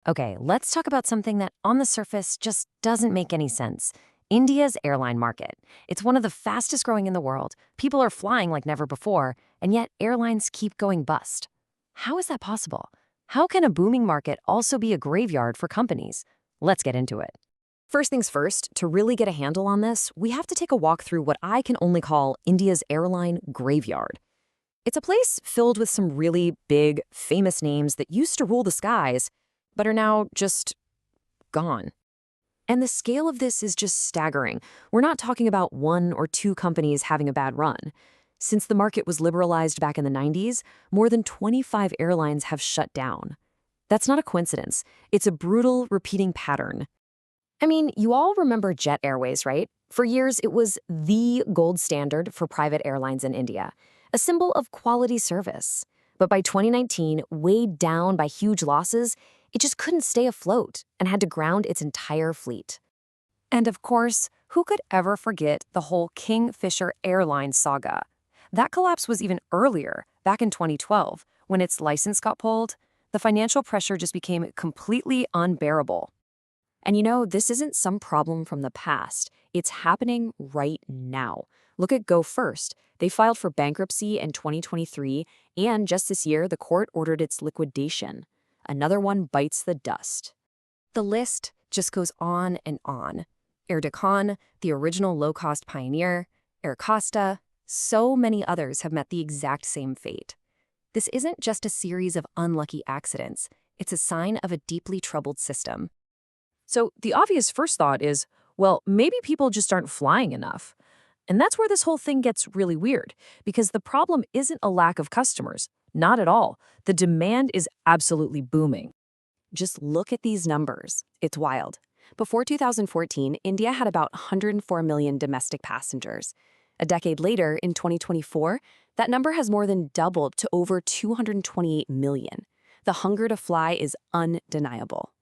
Okay, let's talk about something that on the surface just doesn't make any sense. India's airline market. It's one of the fastest growing in the world. People are flying like never before, and yet airlines keep going bust. How is that possible? How can a booming market also be a graveyard for companies? Let's get into it. First things first, to really get a handle on this, we have to take a walk through what I can only call India's airline graveyard. It's a place filled with some really big, famous names that used to rule the skies, but are now just gone. And the scale of this is just staggering. We're not talking about one or two companies having a bad run. Since the market was liberalized back in the 90s, more than 25 airlines have shut down. That's not a coincidence. It's a brutal, repeating pattern. I mean, you all remember Jet Airways, right? For years, it was the gold standard for private airlines in India, a symbol of quality service. But by 2019, weighed down by huge losses, it just couldn't stay afloat and had to ground its entire fleet. And of course, who could ever forget the whole Kingfisher Airlines saga? That collapse was even earlier, back in 2012, when its license got pulled. The financial pressure just became completely unbearable. And you know, this isn't some problem from the past. It's happening right now. Look at Go First. They filed for bankruptcy in 2023, and just this year, the court ordered its liquidation. Another one bites the dust. The list just goes on and on. Air Deccan, the original low-cost pioneer, Air Costa, so many others have met the exact same fate. This isn't just a series of unlucky accidents. It's a sign of a deeply troubled system. So the obvious first thought is, well, maybe people just aren't flying enough. And that's where this whole thing gets really weird, because the problem isn't a lack of customers. Not at all. The demand is absolutely booming. Just look at these numbers. It's wild. Before 2014, India had about 104 million domestic passengers. A decade later, in 2024, that number has more than doubled to over 228 million. The hunger to fly is undeniable.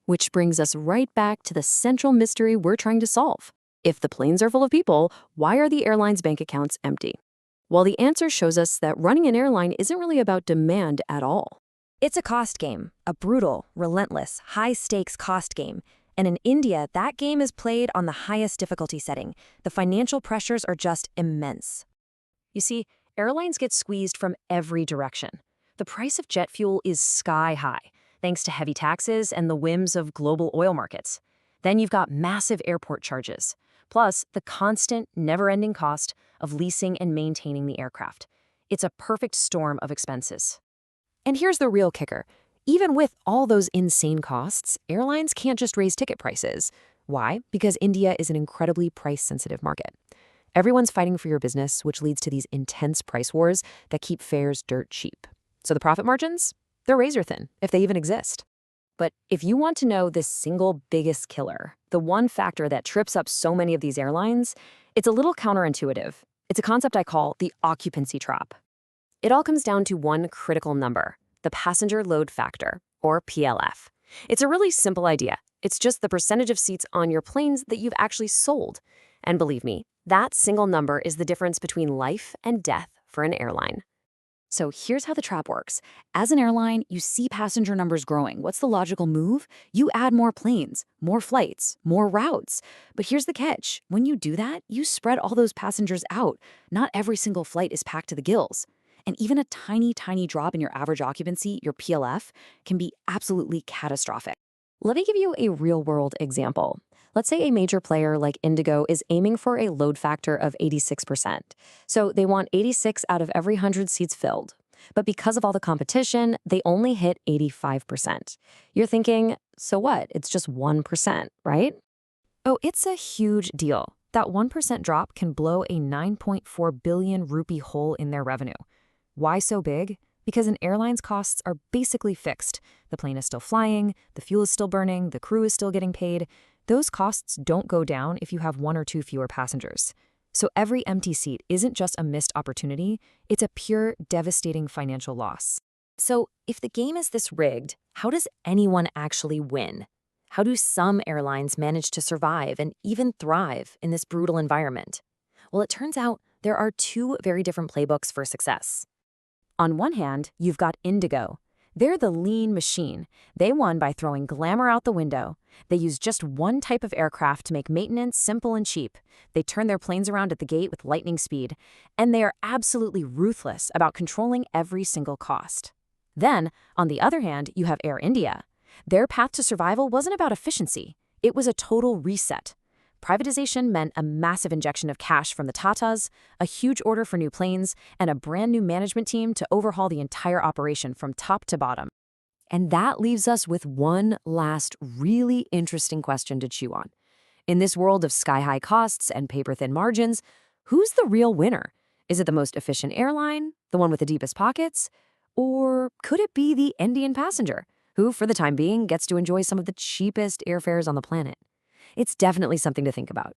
Which brings us right back to the central mystery we're trying to solve. If the planes are full of people, why are the airlines' bank accounts empty? Well, the answer shows us that running an airline isn't really about demand at all. It's a cost game, a brutal, relentless, high-stakes cost game. And in India, that game is played on the highest difficulty setting. The financial pressures are just immense. You see, airlines get squeezed from every direction. The price of jet fuel is sky high, thanks to heavy taxes and the whims of global oil markets. Then you've got massive airport charges, plus the constant, never-ending cost of leasing and maintaining the aircraft. It's a perfect storm of expenses. And here's the real kicker. Even with all those insane costs, airlines can't just raise ticket prices. Why? Because India is an incredibly price-sensitive market. Everyone's fighting for your business, which leads to these intense price wars that keep fares dirt cheap. So the profit margins? They're razor thin, if they even exist. But if you want to know the single biggest killer, the one factor that trips up so many of these airlines, it's a little counterintuitive. It's a concept I call the occupancy trap. It all comes down to one critical number, the passenger load factor, or PLF. It's a really simple idea. It's just the percentage of seats on your planes that you've actually sold. And believe me, that single number is the difference between life and death for an airline. So here's how the trap works. As an airline, you see passenger numbers growing. What's the logical move? You add more planes, more flights, more routes. But here's the catch. When you do that, you spread all those passengers out. Not every single flight is packed to the gills. And even a tiny, tiny drop in your average occupancy, your PLF, can be absolutely catastrophic. Let me give you a real-world example. Let's say a major player like IndiGo is aiming for a load factor of 86%. So they want 86 out of every 100 seats filled. But because of all the competition, they only hit 85%. You're thinking, so what? It's just 1%, right? Oh, it's a huge deal. That 1% drop can blow a 9.4 billion rupee hole in their revenue. Why so big? Because an airline's costs are basically fixed. The plane is still flying, the fuel is still burning, the crew is still getting paid. Those costs don't go down if you have one or two fewer passengers. So every empty seat isn't just a missed opportunity, it's a pure, devastating financial loss. So if the game is this rigged, how does anyone actually win? How do some airlines manage to survive and even thrive in this brutal environment? Well, it turns out there are two very different playbooks for success. On one hand, you've got IndiGo. They're the lean machine. They won by throwing glamour out the window. They use just one type of aircraft to make maintenance simple and cheap. They turn their planes around at the gate with lightning speed. And they are absolutely ruthless about controlling every single cost. Then, on the other hand, you have Air India. Their path to survival wasn't about efficiency. It was a total reset. Privatization meant a massive injection of cash from the Tatas, a huge order for new planes, and a brand new management team to overhaul the entire operation from top to bottom. And that leaves us with one last really interesting question to chew on. In this world of sky-high costs and paper-thin margins, who's the real winner? Is it the most efficient airline, the one with the deepest pockets? Or could it be the Indian passenger, who, for the time being, gets to enjoy some of the cheapest airfares on the planet? It's definitely something to think about.